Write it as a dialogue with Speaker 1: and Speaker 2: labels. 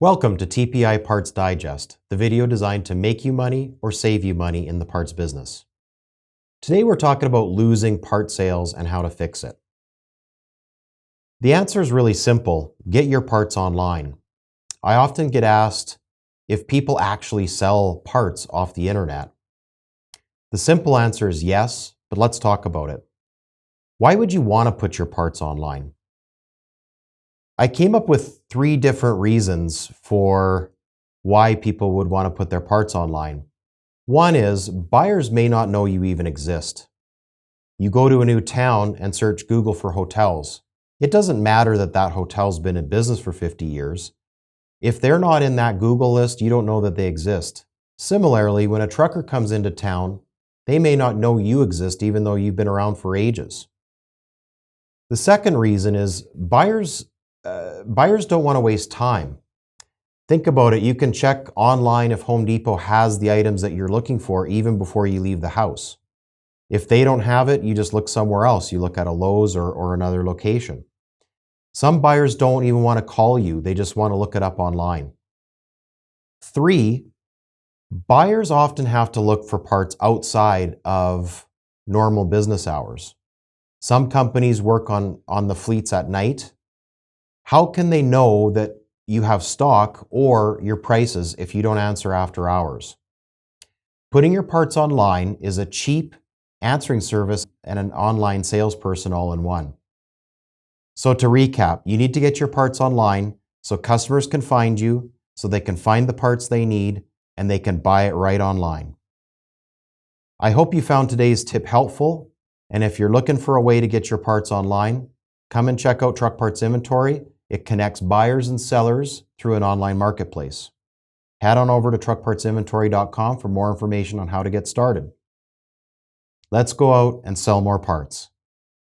Speaker 1: Welcome to TPI Parts Digest, the video designed to make you money or save you money in the parts business. Today we're talking about losing part sales and how to fix it. The answer is really simple: get your parts online. I often get asked if people actually sell parts off the internet. The simple answer is yes, but let's talk about it. Why would you want to put your parts online? I came up with 3 different reasons for why people would want to put their parts online. One is buyers may not know you even exist. You go to a new town and search Google for hotels. It doesn't matter that that hotel's been in business for 50 years. If they're not in that Google list, you don't know that they exist. Similarly, when a trucker comes into town, they may not know you exist even though you've been around for ages. The second reason is buyers don't want to waste time. Think about it. You can check online if Home Depot has the items that you're looking for even before you leave the house. If they don't have it, you just look somewhere else. You look at a Lowe's or another location. Some buyers don't even want to call you. They just want to look it up online. 3, buyers often have to look for parts outside of normal business hours. Some companies work on the fleets at night. How can they know that you have stock or your prices if you don't answer after hours? Putting your parts online is a cheap answering service and an online salesperson all in one. So to recap, you need to get your parts online so customers can find you, so they can find the parts they need, and they can buy it right online. I hope you found today's tip helpful, and if you're looking for a way to get your parts online, come and check out Truck Parts Inventory. It connects buyers and sellers through an online marketplace. Head on over to truckpartsinventory.com for more information on how to get started. Let's go out and sell more parts.